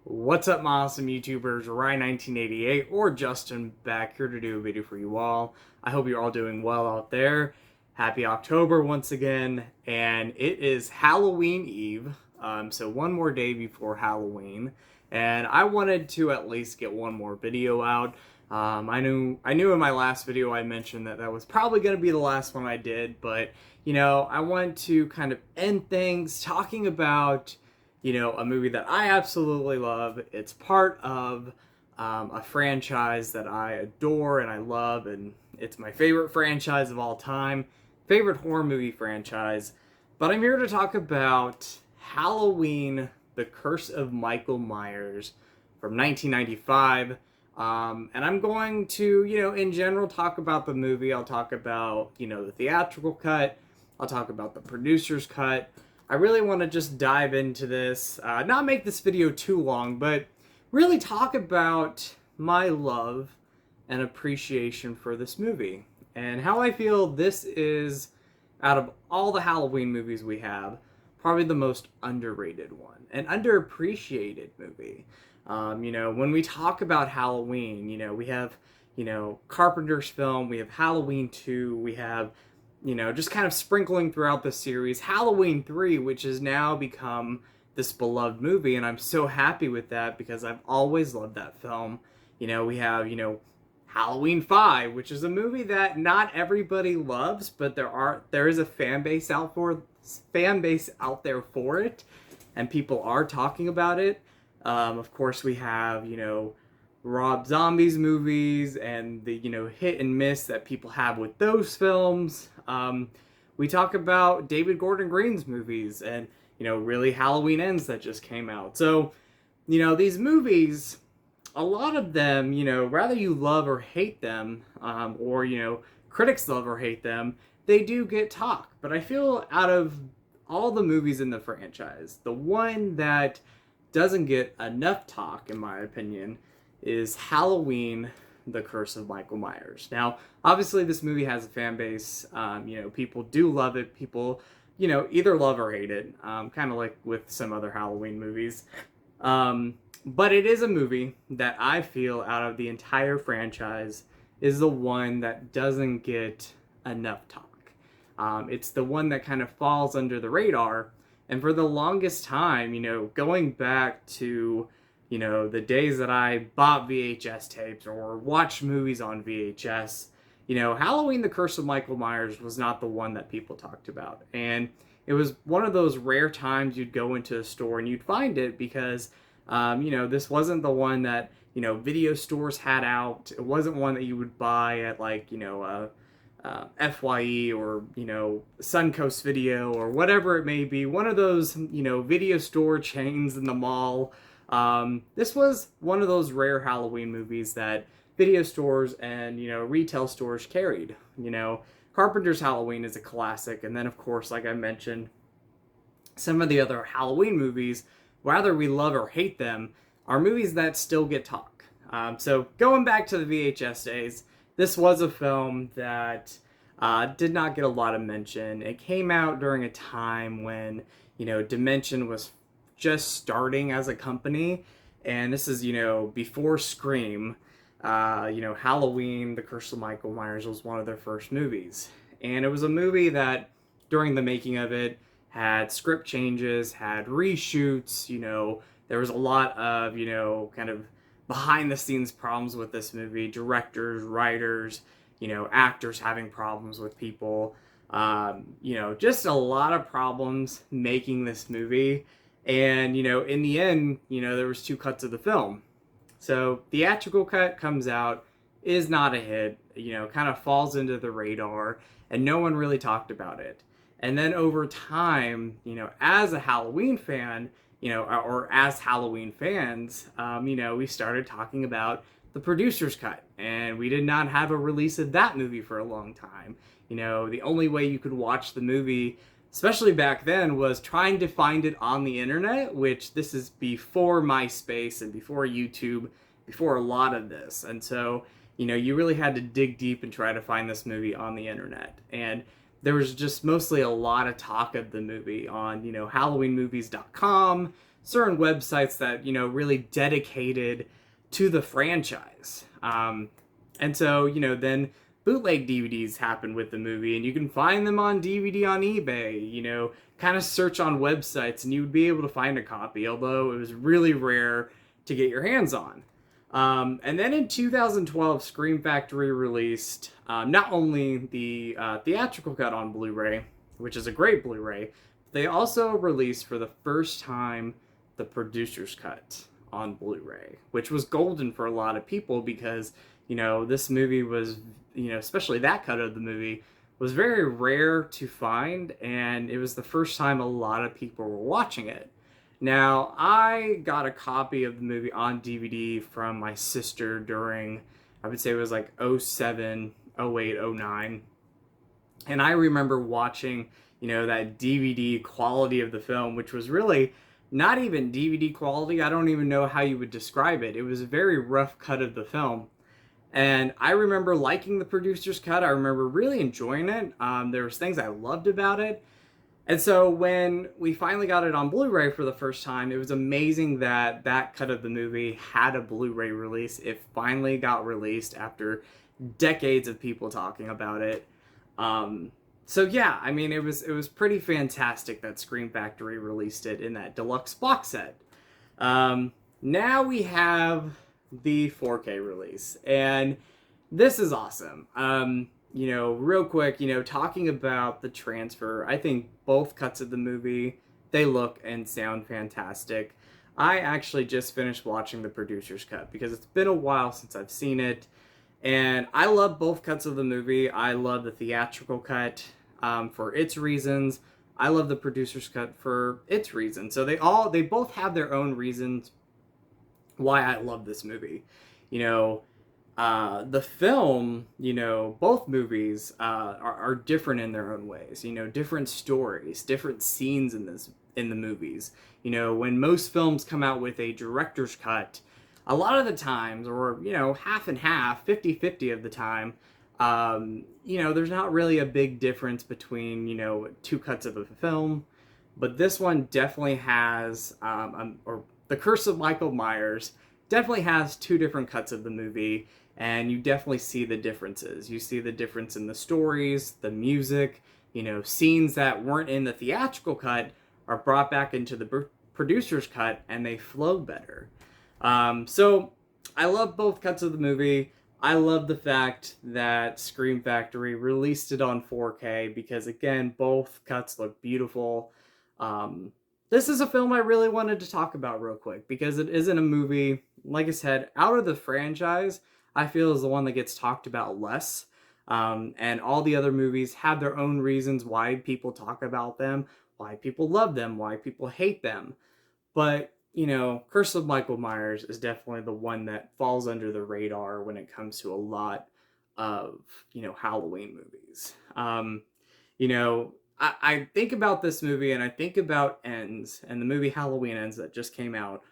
What's up, my awesome YouTubers? Ryan1988 or Justin back here to do a video for you all. I hope you're all doing well out there. Happy October once again, and it is Halloween Eve. So one more day before Halloween, and I wanted to at least get one more video out. I knew in my last video I mentioned that was probably going to be the last one I did, but I want to kind of end things talking about a movie that I absolutely love. It's part of a franchise that I adore and I love, and it's my favorite franchise of all time, favorite horror movie franchise. But I'm here to talk about Halloween, The Curse of Michael Myers from 1995. And I'm going to, in general, talk about the movie. I'll talk about, the theatrical cut. I'll talk about the producer's cut. I really want to just dive into this, not make this video too long, but really talk about my love and appreciation for this movie and how I feel this is, out of all the Halloween movies we have, probably the most underrated one, an underappreciated movie. When we talk about Halloween, we have, Carpenter's film, we have Halloween 2, we have just kind of sprinkling throughout the series, Halloween 3, which has now become this beloved movie, and I'm so happy with that because I've always loved that film. We have, Halloween 5, which is a movie that not everybody loves, but there is a fan base out there for it, and people are talking about it. Of course, we have, Rob Zombie's movies and the, hit and miss that people have with those films. We talk about David Gordon Green's movies and, really Halloween Ends that just came out. So, these movies, a lot of them, whether you love or hate them, or, critics love or hate them, they do get talk. But I feel out of all the movies in the franchise, the one that doesn't get enough talk, in my opinion, is Halloween, The Curse of Michael Myers. Now, obviously this movie has a fan base. People do love it. People, either love or hate it, kind of like with some other Halloween movies. But it is a movie that I feel out of the entire franchise is the one that doesn't get enough talk. It's the one that kind of falls under the radar. And for the longest time, going back to the days that I bought VHS tapes or watched movies on VHS, Halloween, The Curse of Michael Myers was not the one that people talked about. And it was one of those rare times you'd go into a store and you'd find it because, this wasn't the one that, video stores had out. It wasn't one that you would buy at FYE or, Suncoast Video or whatever it may be. One of those, video store chains in the mall. This was one of those rare Halloween movies that video stores and, retail stores carried. Carpenter's Halloween is a classic. And then, of course, like I mentioned, some of the other Halloween movies, whether we love or hate them, are movies that still get talk. So going back to the VHS days, this was a film that did not get a lot of mention. It came out during a time when, Dimension was just starting as a company, and this is, before Scream. Halloween, The Curse of Michael Myers was one of their first movies. And it was a movie that, during the making of it, had script changes, had reshoots, there was a lot of, kind of behind-the-scenes problems with this movie. Directors, writers, actors having problems with people. Just a lot of problems making this movie. And, in the end, there was 2 cuts of the film. So, theatrical cut comes out, is not a hit, kind of falls into the radar, and no one really talked about it. And then over time, as a Halloween fan, or as Halloween fans, we started talking about the producer's cut, and we did not have a release of that movie for a long time. The only way you could watch the movie, especially back then, was trying to find it on the internet, which this is before MySpace and before YouTube, before a lot of this. And so, you really had to dig deep and try to find this movie on the internet. And there was just mostly a lot of talk of the movie on, HalloweenMovies.com, certain websites that, really dedicated to the franchise. And so, then bootleg DVDs happened with the movie, and you can find them on DVD on eBay, kind of search on websites, and you would be able to find a copy, although it was really rare to get your hands on. And then in 2012, Scream Factory released not only the theatrical cut on Blu-ray, which is a great Blu-ray, they also released for the first time the producer's cut on Blu-ray, which was golden for a lot of people because, this movie was, especially that cut of the movie, was very rare to find, and it was the first time a lot of people were watching it. Now, I got a copy of the movie on DVD from my sister during, I would say it was like 07, 08, 09. And I remember watching, that DVD quality of the film, which was really not even DVD quality. I don't even know how you would describe it. It was a very rough cut of the film. And I remember liking the producer's cut. I remember really enjoying it. There was things I loved about it. And so when we finally got it on Blu-ray for the first time, it was amazing that that cut of the movie had a Blu-ray release. It finally got released after decades of people talking about it. So yeah, I mean, it was pretty fantastic that Scream Factory released it in that deluxe box set. Now we have the 4K release, and this is awesome. Real quick, talking about the transfer, I think both cuts of the movie, they look and sound fantastic. I actually just finished watching the producer's cut because it's been a while since I've seen it, and I love both cuts of the movie. I love the theatrical cut for its reasons. I love the producer's cut for its reasons. So they both have their own reasons why I love this movie. The film, both movies are different in their own ways. Different stories, different scenes in the movies. When most films come out with a director's cut, a lot of the times, or half and half, 50-50 of the time, there's not really a big difference between two cuts of a film. But this one definitely has, or The Curse of Michael Myers definitely has two different cuts of the movie, and you definitely see the differences. You see the difference in the stories, the music, scenes that weren't in the theatrical cut are brought back into the producer's cut, and they flow better. So I love both cuts of the movie. I love the fact that Scream Factory released it on 4K because, again, both cuts look beautiful. This is a film I really wanted to talk about real quick because it isn't a movie, like I said, out of the franchise, I feel is the one that gets talked about less. And all the other movies have their own reasons why people talk about them, why people love them, why people hate them. But, Curse of Michael Myers is definitely the one that falls under the radar when it comes to a lot of, Halloween movies. I think about this movie and I think about Ends and the movie Halloween Ends that just came out.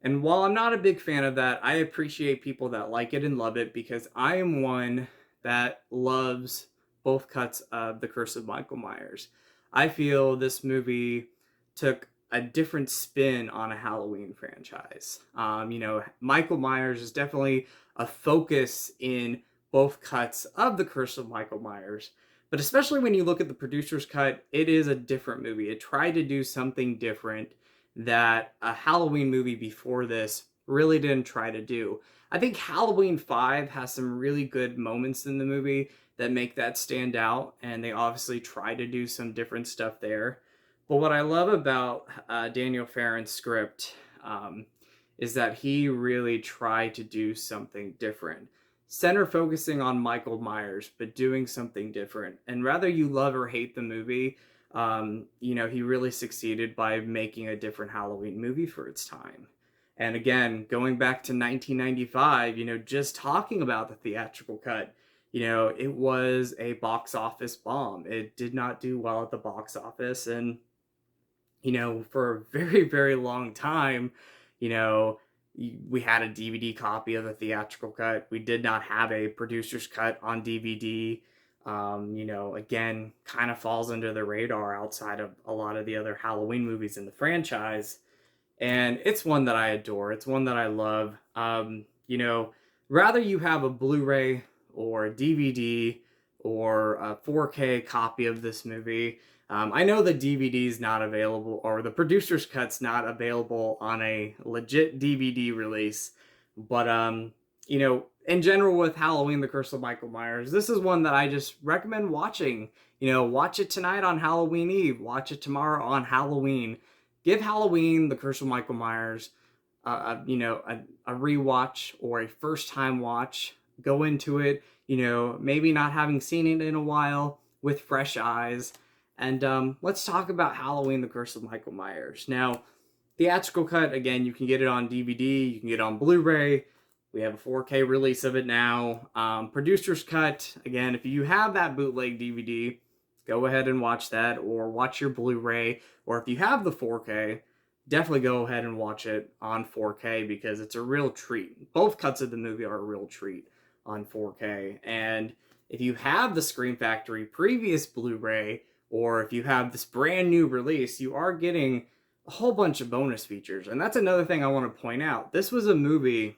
And while I'm not a big fan of that, I appreciate people that like it and love it because I am one that loves both cuts of The Curse of Michael Myers. I feel this movie took a different spin on a Halloween franchise. Michael Myers is definitely a focus in both cuts of The Curse of Michael Myers. But especially when you look at the producer's cut, it is a different movie. It tried to do something different that a Halloween movie before this really didn't try to do. I think Halloween 5 has some really good moments in the movie that make that stand out, and they obviously try to do some different stuff there. But what I love about Daniel Farron's script is that he really tried to do something different. Center focusing on Michael Myers, but doing something different. And rather you love or hate the movie, he really succeeded by making a different Halloween movie for its time. And again, going back to 1995, just talking about the theatrical cut, it was a box office bomb. It did not do well at the box office. And, for a very, very long time, we had a DVD copy of the theatrical cut. We did not have a producer's cut on DVD. Again, kind of falls under the radar outside of a lot of the other Halloween movies in the franchise. and it's one that I adore. It's one that I love. Rather you have a Blu-ray or a DVD or a 4K copy of this movie. I know the DVD is not available, or the producer's cut's not available on a legit DVD release, but in general with Halloween: The Curse of Michael Myers, this is one that I just recommend watching. Watch it tonight on Halloween Eve. Watch it tomorrow on Halloween. Give Halloween: The Curse of Michael Myers, a rewatch or a first time watch. Go into it, maybe not having seen it in a while, with fresh eyes. And let's talk about Halloween: The Curse of Michael Myers. Now, theatrical cut, again, you can get it on DVD, you can get it on Blu-ray. We have a 4K release of it now. Producer's cut, again, if you have that bootleg DVD, go ahead and watch that, or watch your Blu-ray. Or if you have the 4K, definitely go ahead and watch it on 4K, because it's a real treat. Both cuts of the movie are a real treat on 4K. And if you have the Scream Factory previous Blu-ray, or if you have this brand new release, you are getting a whole bunch of bonus features. And that's another thing I want to point out. This was a movie,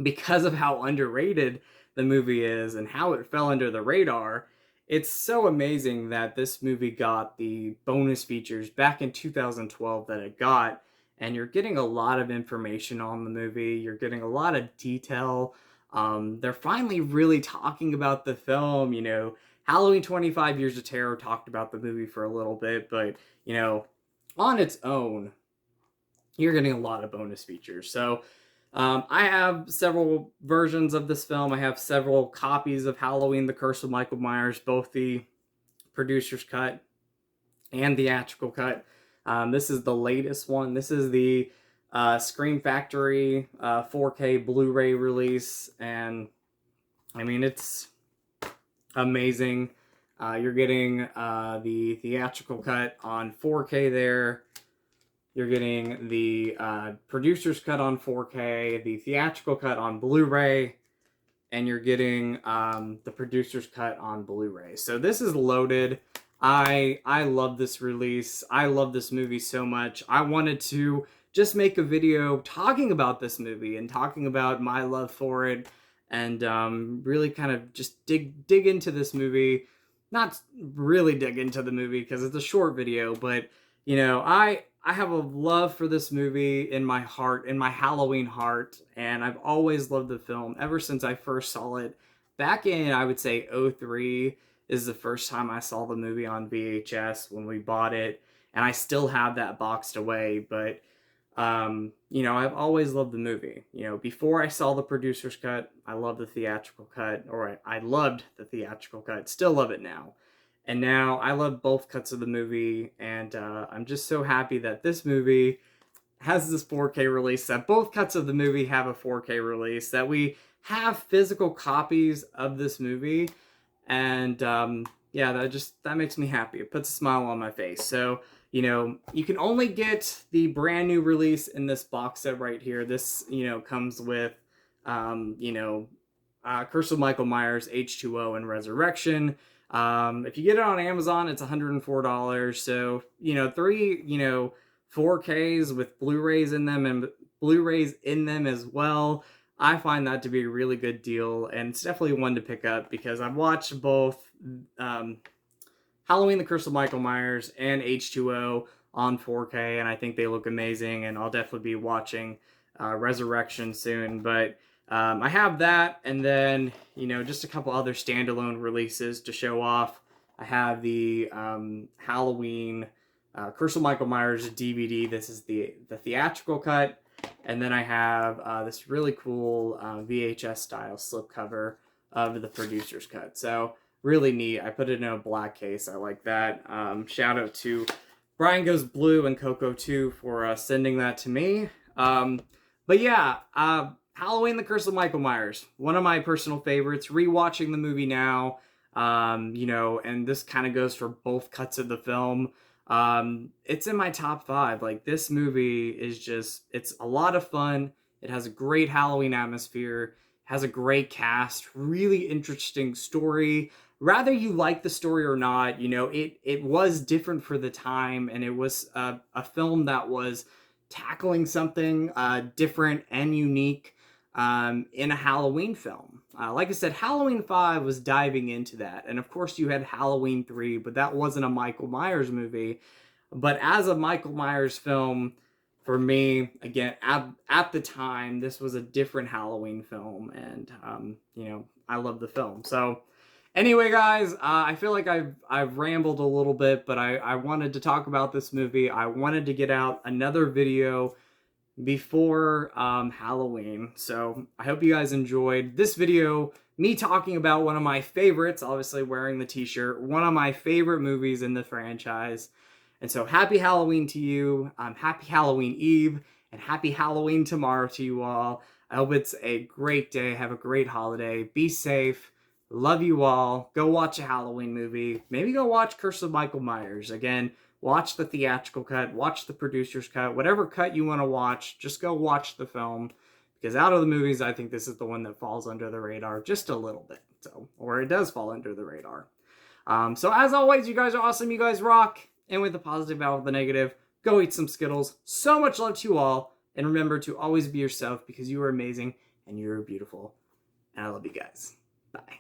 because of how underrated the movie is and how it fell under the radar, it's so amazing that this movie got the bonus features back in 2012 that it got. And you're getting a lot of information on the movie. You're getting a lot of detail. They're finally really talking about the film. Halloween 25 Years of Terror talked about the movie for a little bit, but, on its own, you're getting a lot of bonus features. So I have several versions of this film. I have several copies of Halloween: The Curse of Michael Myers, both the producer's cut and the theatrical cut. This is the latest one. This is the Scream Factory 4K Blu-ray release, and I mean, it's amazing. You're getting the theatrical cut on 4K there. You're getting the producer's cut on 4K, the theatrical cut on Blu-ray, and you're getting the producer's cut on Blu-ray. So this is loaded. I love this release. I love this movie so much. I wanted to just make a video talking about this movie and talking about my love for it, and really kind of just dig into this movie. Not really dig into the movie because it's a short video, but I have a love for this movie in my heart, in my Halloween heart, and I've always loved the film ever since I first saw it. Back in, I would say, 2003 is the first time I saw the movie on VHS when we bought it, and I still have that boxed away, but, I've always loved the movie. Before I saw the producer's cut, I loved the theatrical cut, or I loved the theatrical cut, still love it now. And now I love both cuts of the movie, and I'm just so happy that this movie has this 4K release, that both cuts of the movie have a 4K release, that we have physical copies of this movie, and that makes me happy. It puts a smile on my face. So, you can only get the brand new release in this box set right here. This, comes with, Curse of Michael Myers, H2O, and Resurrection. If you get it on Amazon, it's $104. So, 3, 4Ks with Blu-rays in them, and Blu-rays in them as well. I find that to be a really good deal, and it's definitely one to pick up, because I've watched both Halloween: The Curse of Michael Myers and H2O on 4K, and I think they look amazing, and I'll definitely be watching Resurrection soon. But I have that, and then, just a couple other standalone releases to show off. I have the Halloween Curse of Michael Myers DVD. This is the theatrical cut. And then I have this really cool VHS style slipcover of the producer's cut. So really neat. I put it in a black case. I like that. Shout out to Brian Goes Blue and Coco 2 for sending that to me. But yeah, Halloween: The Curse of Michael Myers, one of my personal favorites. Rewatching the movie now, and this kind of goes for both cuts of the film. It's in my top 5. Like, this movie is just, it's a lot of fun. It has a great Halloween atmosphere, has a great cast, really interesting story. Rather you like the story or not, it was different for the time, and it was a film that was tackling something different and unique in a Halloween film. Like I said, Halloween 5 was diving into that. And of course, you had Halloween 3, but that wasn't a Michael Myers movie. But as a Michael Myers film, for me, again, at the time, this was a different Halloween film. And, I love the film. So, anyway, guys, I feel like I've rambled a little bit, but I wanted to talk about this movie. I wanted to get out another video before Halloween. So I hope you guys enjoyed this video, me talking about one of my favorites, obviously wearing the t-shirt, one of my favorite movies in the franchise. And so happy Halloween to you, happy Halloween Eve, and happy Halloween tomorrow to you all. I hope it's a great day, have a great holiday, be safe, love you all, go watch a Halloween movie, maybe go watch Curse of Michael Myers. Again, watch the theatrical cut, watch the producer's cut, whatever cut you want to watch, just go watch the film. Because out of the movies, I think this is the one that falls under the radar just a little bit. So, or it does fall under the radar. So as always, you guys are awesome, you guys rock. And with the positive out of the negative, go eat some Skittles. So much love to you all. And remember to always be yourself because you are amazing and you are beautiful. And I love you guys. Bye.